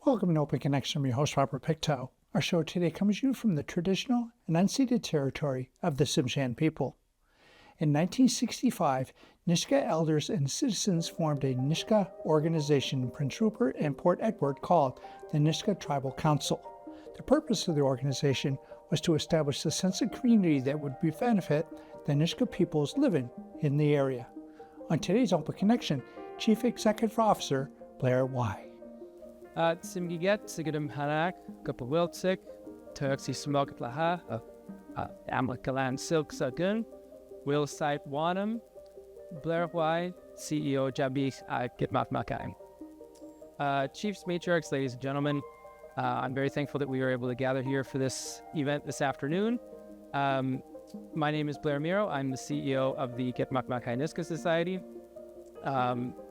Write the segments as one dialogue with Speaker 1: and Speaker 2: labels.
Speaker 1: Welcome to Open Connection. I'm your host, Robert Pictou. Our show today comes to you from the traditional and unceded territory of the Tsimshian people. In 1965, Nisga'a elders and citizens formed a Nisga'a organization in Prince Rupert and Port Edward called the Nisga'a Tribal Council. The purpose of the organization was to establish a sense of community that would benefit the Nisga'a peoples living in the area. On today's Open Connection, Chief Executive Officer Blair Mirau.
Speaker 2: Tsimgiget, Sigidum Hanak, Kapawiltsik, Turksi Smokatlaha, Amlakalan Silk Sagun, Will Site Wanam, Blair Mirau, CEO Jabi Gitmat Makai. Chiefs, matriarchs, ladies and gentlemen, I'm very thankful that we were able to gather here for this event this afternoon. My name is Blair Mirau. I'm the CEO of the Gitmat Makai Nisga'a Society.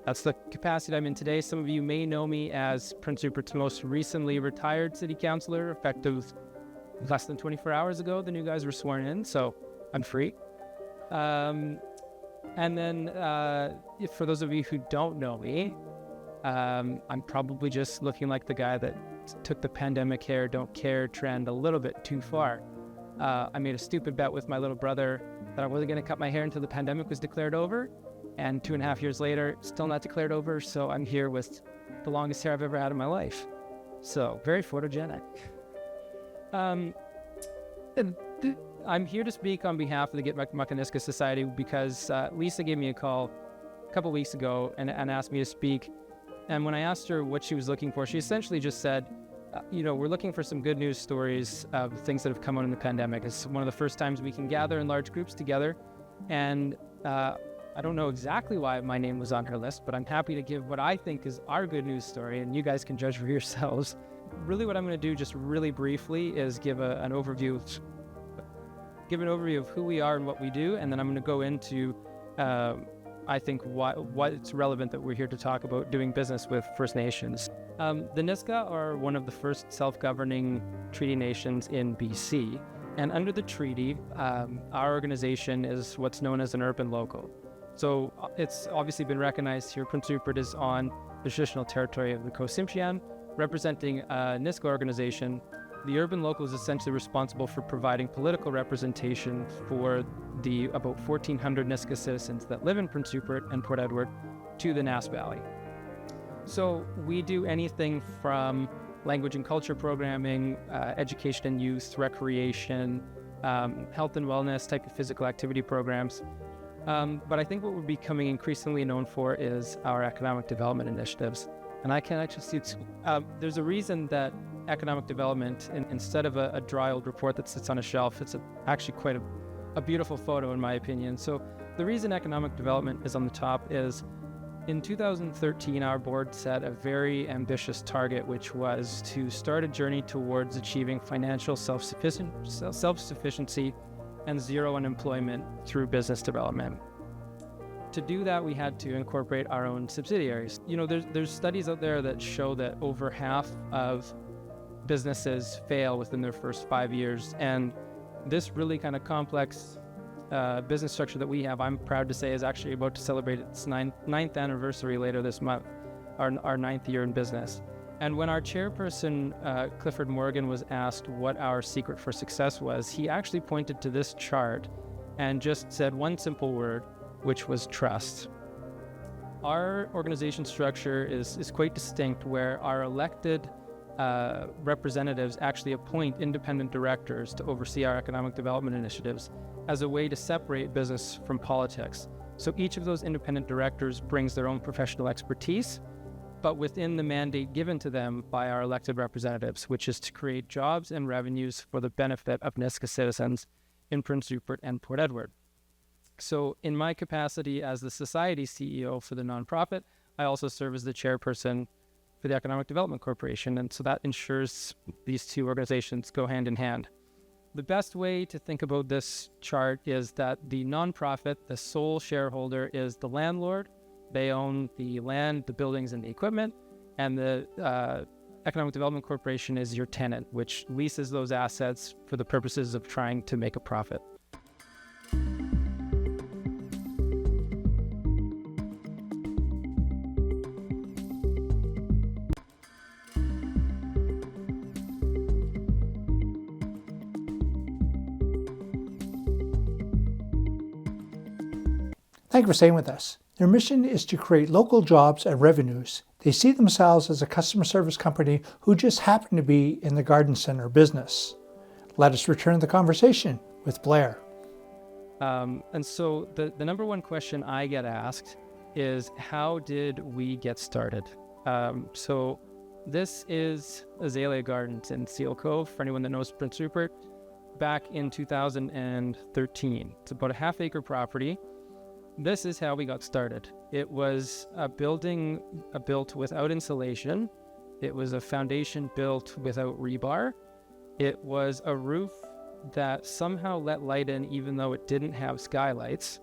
Speaker 2: That's the capacity I'm in today. Some of you may know me as Prince Rupert's most recently retired city councillor, effective less than 24 hours ago. The new guys were sworn in, so I'm free. And then, for those of you who don't know me, I'm probably just looking like the guy that took the pandemic hair, don't care trend a little bit too far. I made a stupid bet with my little brother that I wasn't going to cut my hair until the pandemic was declared over. And 2.5 years later, still not declared over, so I'm here with the longest hair I've ever had in my life. So, very photogenic. I'm here to speak on behalf of the Gitmat Makai Nisga'a Society because Lisa gave me a call a couple weeks ago and asked me to speak. And when I asked her what she was looking for, she essentially just said, we're looking for some good news stories of things that have come out in the pandemic. It's one of the first times we can gather in large groups together. And I don't know exactly why my name was on her list, but I'm happy to give what I think is our good news story, and you guys can judge for yourselves. Really what I'm going to do just really briefly is give an overview of who we are and what we do, and then I'm going to go into, I think, what's relevant that we're here to talk about doing business with First Nations. The Nisga'a are one of the first self-governing treaty nations in BC, and under the treaty, our organization is what's known as an urban local. So it's obviously been recognized here. Prince Rupert is on the traditional territory of the Coast Tsimshian, representing a Nisga'a organization. The urban local is essentially responsible for providing political representation for the about 1,400 Nisga'a citizens that live in Prince Rupert and Port Edward to the Nass Valley. So we do anything from language and culture programming, education and youth, recreation, health and wellness type of physical activity programs. But I think what we're becoming increasingly known for is our economic development initiatives. And I can actually see there's a reason that economic development, instead of a dry old report that sits on a shelf, it's actually quite a beautiful photo in my opinion. So the reason economic development is on the top is in 2013, our board set a very ambitious target, which was to start a journey towards achieving financial self-sufficiency and zero unemployment through business development. To do that, we had to incorporate our own subsidiaries. There's studies out there that show that over half of businesses fail within their first 5 years, and this really kind of complex business structure that we have, I'm proud to say, is actually about to celebrate its ninth anniversary later this month, our ninth year in business. And when our chairperson, Clifford Morgan, was asked what our secret for success was, he actually pointed to this chart and just said one simple word, which was trust. Our organization structure is quite distinct, where our elected representatives actually appoint independent directors to oversee our economic development initiatives as a way to separate business from politics. So each of those independent directors brings their own professional expertise, but within the mandate given to them by our elected representatives, which is to create jobs and revenues for the benefit of Nisga'a citizens in Prince Rupert and Port Edward. So in my capacity as the Society CEO for the nonprofit, I also serve as the chairperson for the Economic Development Corporation, and so that ensures these two organizations go hand in hand. The best way to think about this chart is that the nonprofit, the sole shareholder, is the landlord. They own the land, the buildings, and the equipment, and the Economic Development Corporation is your tenant, which leases those assets for the purposes of trying to make a profit.
Speaker 1: Thank you for staying with us. Their mission is to create local jobs and revenues. They see themselves as a customer service company who just happen to be in the garden center business. Let us return to the conversation with Blair.
Speaker 2: And so the number one question I get asked is, how did we get started? So this is Azalea Gardens in Seal Cove, for anyone that knows Prince Rupert, back in 2013. It's about a half-acre property. This is how we got started. It was a building built without insulation. It was a foundation built without rebar. It was a roof that somehow let light in even though it didn't have skylights.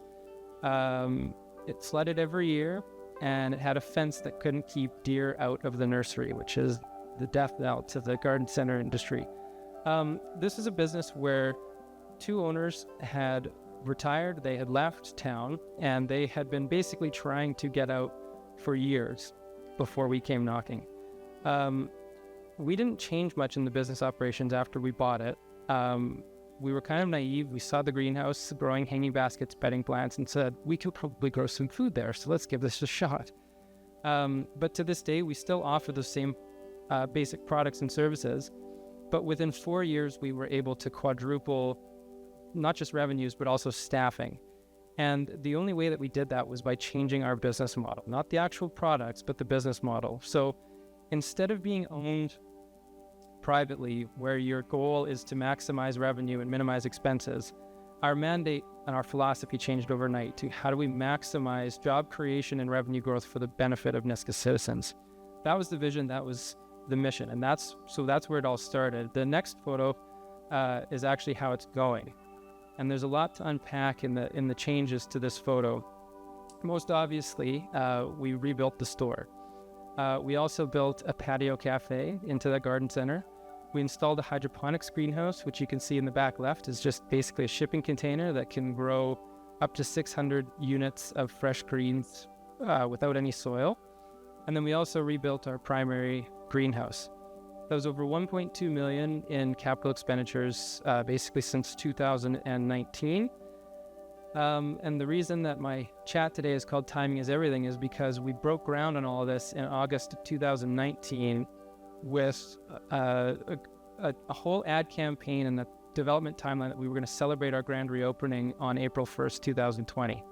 Speaker 2: It flooded every year, and it had a fence that couldn't keep deer out of the nursery, which is the death knell to the garden center industry. This is a business where two owners had retired, they had left town, and they had been basically trying to get out for years before we came knocking. We didn't change much in the business operations after we bought it. We were kind of naive. We saw the greenhouse growing hanging baskets, bedding plants, and said, we could probably grow some food there, so let's give this a shot. But to this day, we still offer the same basic products and services, but within 4 years, we were able to quadruple not just revenues, but also staffing. And the only way that we did that was by changing our business model, not the actual products, but the business model. So instead of being owned privately, where your goal is to maximize revenue and minimize expenses, our mandate and our philosophy changed overnight to how do we maximize job creation and revenue growth for the benefit of Nisga'a citizens. That was the vision, that was the mission, and that's where it all started. The next photo is actually how it's going, and there's a lot to unpack in the changes to this photo. Most obviously, we rebuilt the store. We also built a patio cafe into the garden center. We installed a hydroponics greenhouse, which you can see in the back left is just basically a shipping container that can grow up to 600 units of fresh greens without any soil. And then we also rebuilt our primary greenhouse. That was over 1.2 million in capital expenditures, basically since 2019. And the reason that my chat today is called Timing is Everything is because we broke ground on all of this in August of 2019 with a whole ad campaign and the development timeline that we were going to celebrate our grand reopening on April 1st, 2020.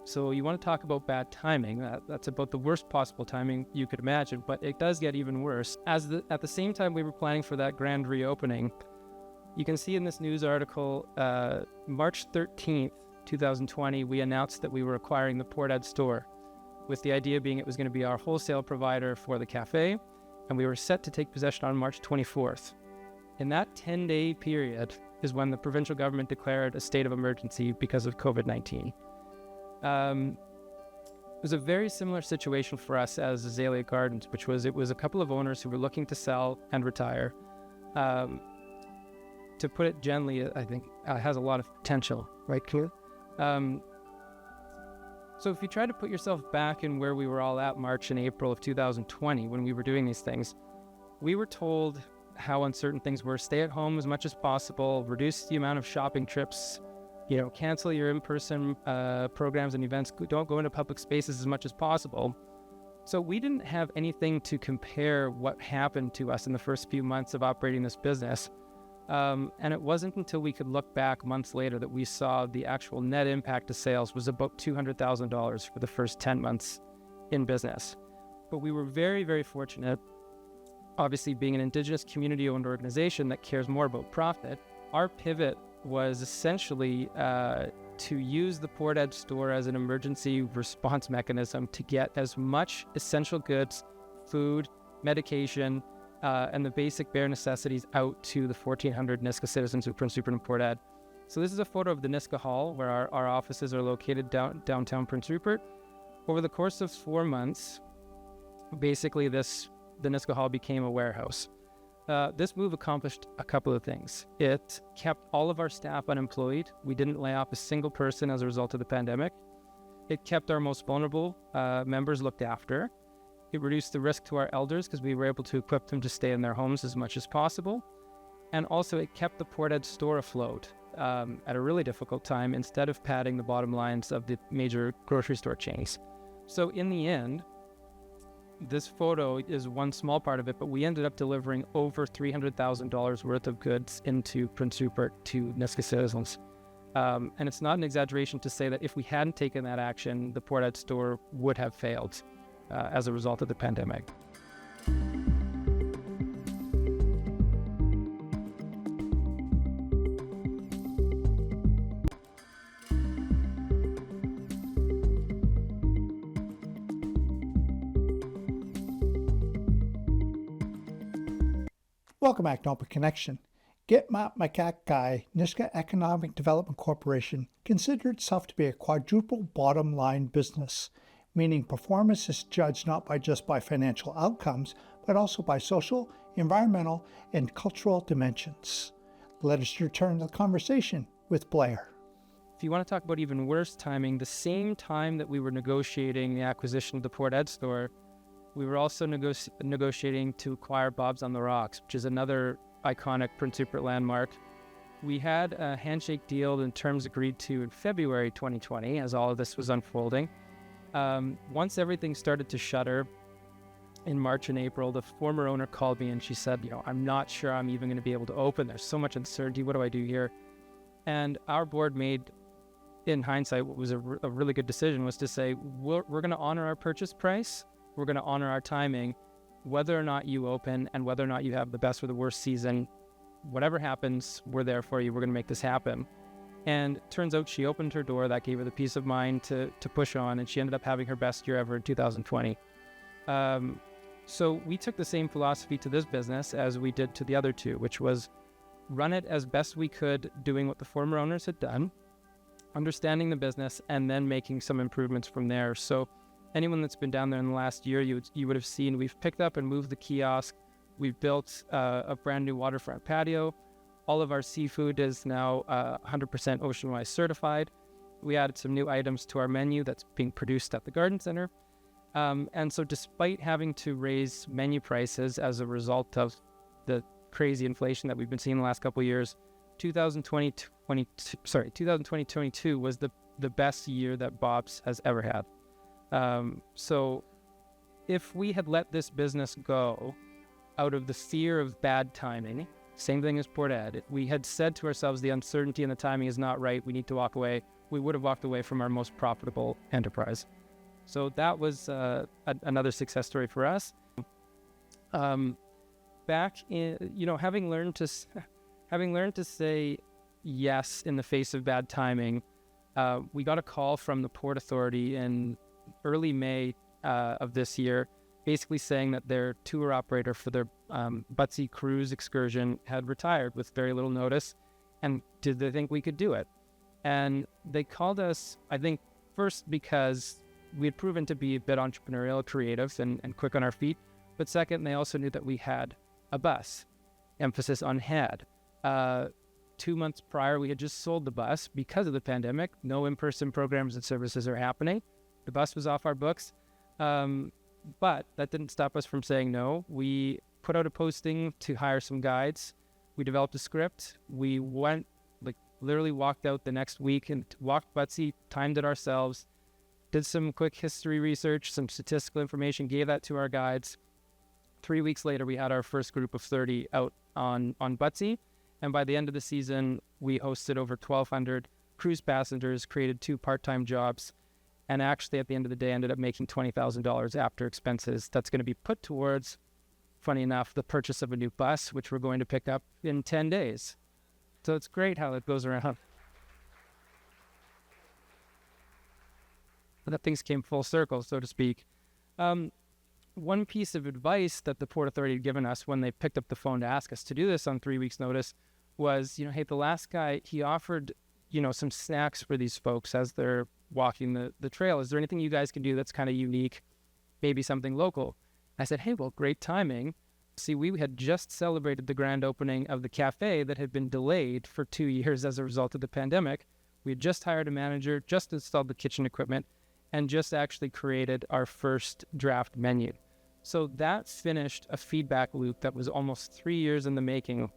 Speaker 2: So you want to talk about bad timing. That's about the worst possible timing you could imagine, but it does get even worse. At the same time we were planning for that grand reopening, you can see in this news article, March 13th, 2020, we announced that we were acquiring the Port Ed store, with the idea being it was going to be our wholesale provider for the cafe, and we were set to take possession on March 24th. In that 10-day period is when the provincial government declared a state of emergency because of COVID-19. It was a very similar situation for us as Azalea Gardens, it was a couple of owners who were looking to sell and retire. To put it gently, I think has a lot of potential, right, Kira? So if you try to put yourself back in where we were all at March and April of 2020 when we were doing these things, we were told how uncertain things were. Stay at home as much as possible, reduce the amount of shopping trips, cancel your in-person programs and events, don't go into public spaces as much as possible. So we didn't have anything to compare what happened to us in the first few months of operating this business. And it wasn't until we could look back months later that we saw the actual net impact to sales was about $200,000 for the first 10 months in business. But we were very, very fortunate, obviously being an Indigenous community-owned organization that cares more about profit. Our pivot was essentially to use the Port Ed store as an emergency response mechanism to get as much essential goods, food, medication, and the basic bare necessities out to the 1,400 Nisga'a citizens of Prince Rupert and Port Ed. So this is a photo of the Nisga'a Hall, where our offices are located downtown Prince Rupert. Over the course of 4 months, basically the Nisga'a Hall became a warehouse. This move accomplished a couple of things. It kept all of our staff unemployed. We didn't lay off a single person as a result of the pandemic. It kept our most vulnerable members looked after. It reduced the risk to our elders because we were able to equip them to stay in their homes as much as possible. And also it kept the Port Ed store afloat. at a really difficult time instead of padding the bottom lines of the major grocery store chains. So in the end, this photo is one small part of it, but we ended up delivering over $300,000 worth of goods into Prince Rupert to Niska citizens. And it's not an exaggeration to say that if we hadn't taken that action, the Port Ed store would have failed as a result of the pandemic.
Speaker 1: Welcome back to Open Connection. Gitmap Makak Niska Economic Development Corporation considered itself to be a quadruple bottom line business, meaning performance is judged not just by financial outcomes, but also by social, environmental, and cultural dimensions. Let us return to the conversation with Blair.
Speaker 2: If you want to talk about even worse timing, the same time that we were negotiating the acquisition of the Port Ed store, we were also negotiating to acquire Bob's on the Rocks, which is another iconic Prince Rupert landmark. We had a handshake deal and terms agreed to in February 2020 as all of this was unfolding. Once everything started to shutter in March and April, the former owner called me and she said, I'm not sure I'm even going to be able to open. There's so much uncertainty. What do I do here? And our board made, in hindsight, what was a really good decision was to say, we're going to honor our purchase price. We're going to honor our timing, whether or not you open and whether or not you have the best or the worst season. Whatever happens, we're there for you. We're going to make this happen. And it turns out she opened her door. That gave her the peace of mind to push on, and she ended up having her best year ever in 2020. So we took the same philosophy to this business as we did to the other two, which was run it as best we could, doing what the former owners had done, understanding the business, and then making some improvements from there. So anyone that's been down there in the last year, you would have seen we've picked up and moved the kiosk. We've built a brand new waterfront patio. All of our seafood is now 100% Oceanwise certified. We added some new items to our menu that's being produced at the Garden Center. And so despite having to raise menu prices as a result of the crazy inflation that we've been seeing the last couple of years, 2020-22 was the best year that Bob's has ever had. So if we had let this business go out of the fear of bad timing, same thing as Port Ed, if we had said to ourselves the uncertainty and the timing is not right, we need to walk away, we would have walked away from our most profitable enterprise. So that was another success story for us. Back in, having learned to say yes in the face of bad timing, we got a call from the Port Authority in early May of this year, basically saying that their tour operator for their Butsy cruise excursion had retired with very little notice, and did they think we could do it? And they called us, I think, first because we had proven to be a bit entrepreneurial, creative, and quick on our feet, but second, they also knew that we had a bus, emphasis on had. 2 months prior, we had just sold the bus because of the pandemic. No in-person programs and services are happening. The bus was off our books, but that didn't stop us from saying no. We put out a posting to hire some guides. We developed a script. We went, literally walked out the next week and walked Butsy, timed it ourselves, did some quick history research, some statistical information, gave that to our guides. 3 weeks later, we had our first group of 30 out on Butsy, and by the end of the season, we hosted over 1,200 cruise passengers, created 2 part-time jobs, and actually, at the end of the day, ended up making $20,000 after expenses. That's going to be put towards, funny enough, the purchase of a new bus, which we're going to pick up in 10 days. So it's great how it goes around. That things came full circle, so to speak. One piece of advice that the Port Authority had given us when they picked up the phone to ask us to do this on 3 weeks' notice was, hey, the last guy, he offered, some snacks for these folks as they're walking the trail. Is there anything you guys can do that's kind of unique, maybe something local? I said, hey, well, great timing. See, we had just celebrated the grand opening of the cafe that had been delayed for 2 years as a result of the pandemic. We had just hired a manager, just installed the kitchen equipment, and just actually created our first draft menu. So that finished a feedback loop that was almost 3 years in the making,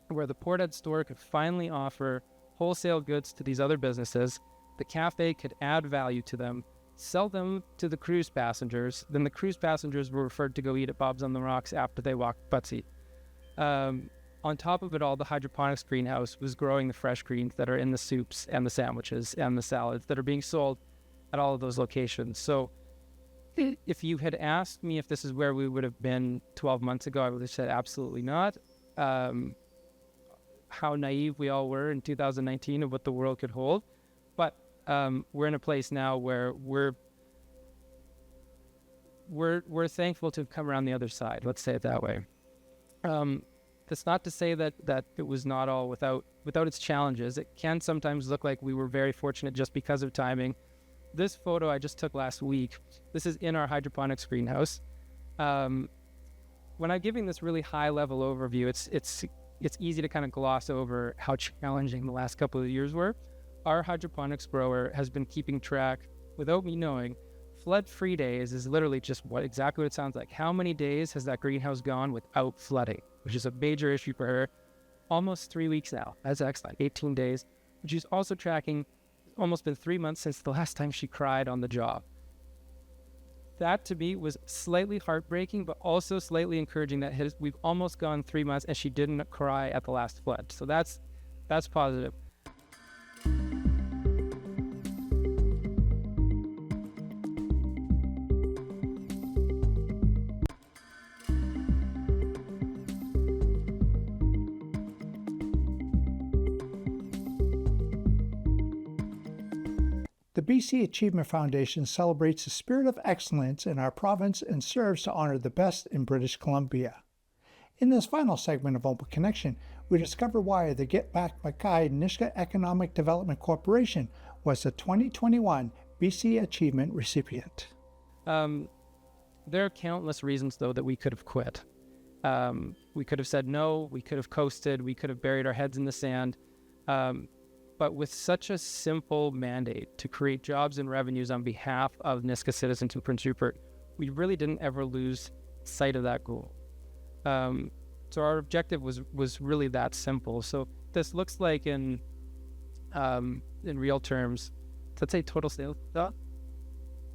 Speaker 2: where the Port Ed store could finally offer wholesale goods to these other businesses. The cafe could add value to them, sell them to the cruise passengers. Then the cruise passengers were referred to go eat at Bob's on the Rocks after they walked Butsy. On top of it all, the hydroponics greenhouse was growing the fresh greens that are in the soups and the sandwiches and the salads that are being sold at all of those locations. So if you had asked me if this is where we would have been 12 months ago, I would have said absolutely not. How naive we all were in 2019 of what the world could hold. But we're in a place now where we're thankful to have come around the other side. Let's say it that way. That's not to say that it was not all without its challenges. It can sometimes look like we were very fortunate just because of timing. This photo I just took last week, this is in our hydroponics greenhouse. When I'm giving this really high-level overview, it's easy to kind of gloss over how challenging the last couple of years were. Our hydroponics grower has been keeping track, without me knowing. Flood-free days is literally just exactly what it sounds like. How many days has that greenhouse gone without flooding, which is a major issue for her? Almost 3 weeks now. That's excellent. 18 days. But she's also tracking, almost been 3 months since the last time she cried on the job. That to me was slightly heartbreaking, but also slightly encouraging that we've almost gone 3 months and she didn't cry at the last flood. So that's positive.
Speaker 1: The BC Achievement Foundation celebrates the spirit of excellence in our province and serves to honor the best in British Columbia. In this final segment of Open Connection, we discover why the Get Back Mackay Nisga'a Economic Development Corporation was the 2021 BC Achievement recipient.
Speaker 2: There are countless reasons, though, that we could have quit. We could have said no, we could have coasted, we could have buried our heads in the sand. But with such a simple mandate to create jobs and revenues on behalf of Nisga'a citizens in Prince Rupert, we really didn't ever lose sight of that goal. So our objective was really that simple. So this looks like in real terms, let's say total sales.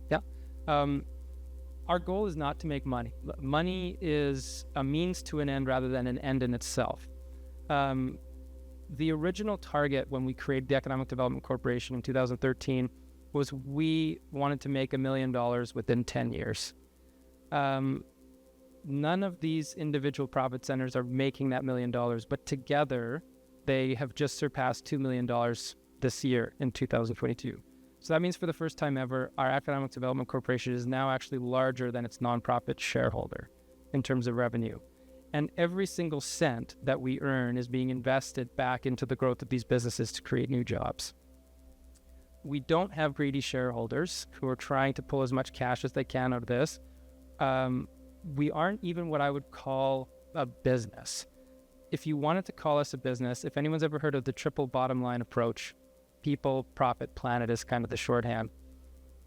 Speaker 2: Yeah. Our goal is not to make money. Money is a means to an end rather than an end in itself. The original target when we created the Economic Development Corporation in 2013 was we wanted to make $1 million within 10 years. None of these individual profit centers are making that $1 million, but together they have just surpassed $2 million this year in 2022. So that means for the first time ever, our Economic Development Corporation is now actually larger than its nonprofit shareholder in terms of revenue. And every single cent that we earn is being invested back into the growth of these businesses to create new jobs. We don't have greedy shareholders who are trying to pull as much cash as they can out of this. We aren't even what I would call a business. If you wanted to call us a business, if anyone's ever heard of the triple bottom line approach, people, profit, planet is kind of the shorthand.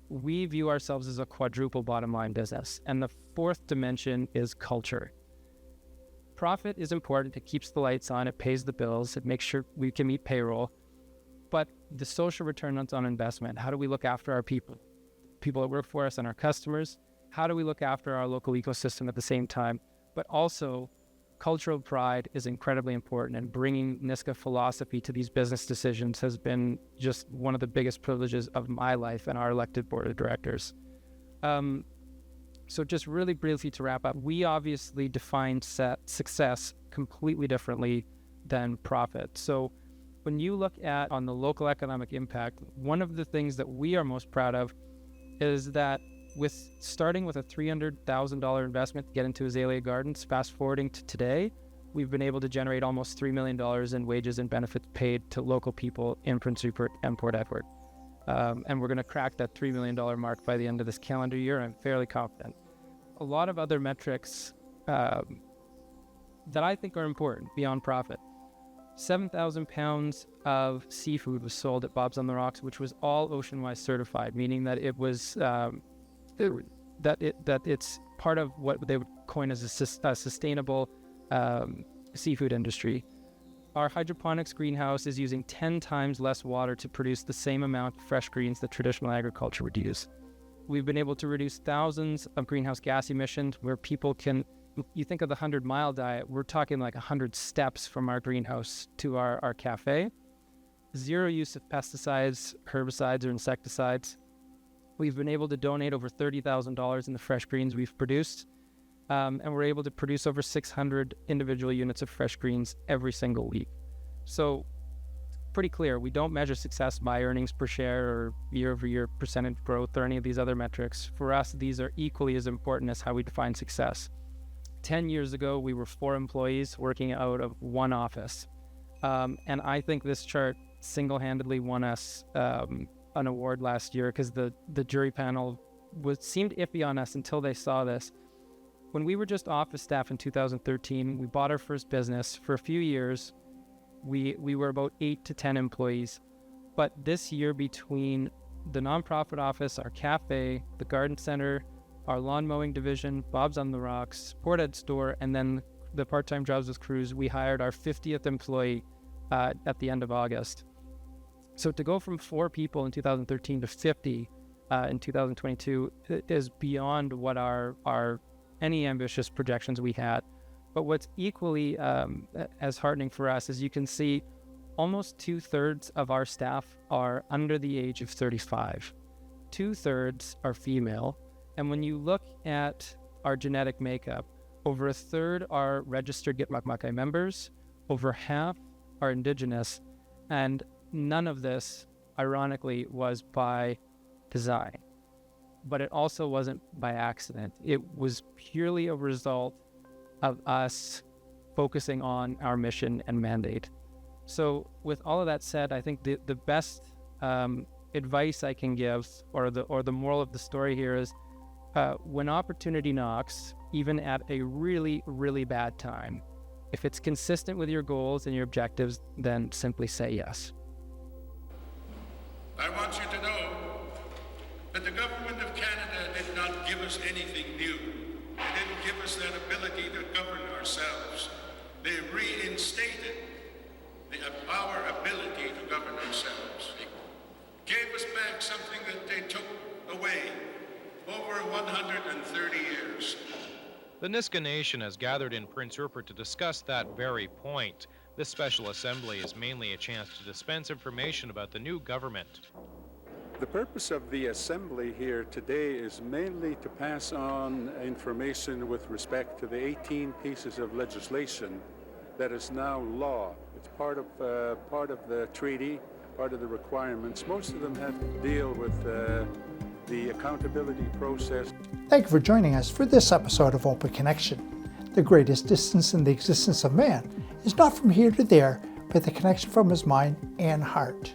Speaker 2: We view ourselves as a quadruple bottom line business. And the fourth dimension is culture. Profit is important. It keeps the lights on. It pays the bills. It makes sure we can meet payroll. But the social return on investment, how do we look after our people that work for us and our customers? How do we look after our local ecosystem at the same time? But also, cultural pride is incredibly important, and bringing Nisga'a philosophy to these business decisions has been just one of the biggest privileges of my life and our elected board of directors. So just really briefly to wrap up, we obviously define success completely differently than profit. So when you look at on the local economic impact, one of the things that we are most proud of is that starting with a $300,000 investment to get into Azalea Gardens, fast forwarding to today, we've been able to generate almost $3 million in wages and benefits paid to local people in Prince Rupert and Port Edward. And we're going to crack that $3 million mark by the end of this calendar year. I'm fairly confident. A lot of other metrics that I think are important beyond profit. 7,000 pounds of seafood was sold at Bob's on the Rocks, which was all Oceanwise certified, meaning that it was that it's part of what they would coin as a sustainable seafood industry. our hydroponics greenhouse is using 10 times less water to produce the same amount of fresh greens that traditional agriculture would use. We've been able to reduce thousands of greenhouse gas emissions where people can, you think of the 100-mile diet, we're talking like 100 steps from our greenhouse to our cafe. Zero use of pesticides, herbicides, or insecticides. We've been able to donate over $30,000 in the fresh greens we've produced. And we're able to produce over 600 individual units of fresh greens every single week. So pretty clear, we don't measure success by earnings per share or year-over-year percentage growth or any of these other metrics. For us, these are equally as important as how we define success. 10 years ago, we were 4 employees working out of one office. And I think this chart single-handedly won us an award last year because the jury panel seemed iffy on us until they saw this. When we were just office staff in 2013, we bought our first business. For a few years, we were about 8 to 10 employees. But this year, between the nonprofit office, our cafe, the garden center, our lawn mowing division, Bob's on the Rocks, Port Ed store, and then the part-time jobs with Cruise, we hired our 50th employee at the end of August. So to go from 4 people in 2013 to 50 in 2022 is beyond what our any ambitious projections we had. But what's equally as heartening for us is you can see almost 2/3 of our staff are under the age of 35. 2/3 are female. And when you look at our genetic makeup, over 1/3 are registered Gitmukmukai members, over half are Indigenous, and none of this, ironically, was by design. But it also wasn't by accident. It was purely a result of us focusing on our mission and mandate. So with all of that said, I think the best advice I can give, or the moral of the story here is, when opportunity knocks, even at a really, really bad time, if it's consistent with your goals and your objectives, then simply say yes.
Speaker 3: I want you to know that the government of Canada did not give us anything new. They didn't give us that ability to govern ourselves. They reinstated our ability to govern ourselves. They gave us back something that they took away over 130 years.
Speaker 4: The Niska Nation has gathered in Prince Rupert to discuss that very point. This special assembly is mainly a chance to dispense information about the new government.
Speaker 5: The purpose of the assembly here today is mainly to pass on information with respect to the 18 pieces of legislation that is now law. It's part of the treaty, part of the requirements. Most of them have to deal with the accountability process.
Speaker 1: Thank you for joining us for this episode of Open Connection. The greatest distance in the existence of man is not from here to there, but the connection from his mind and heart.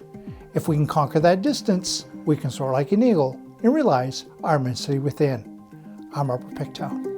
Speaker 1: If we can conquer that distance, we can soar like an eagle and realize our immensity within. I'm Robert Pictou.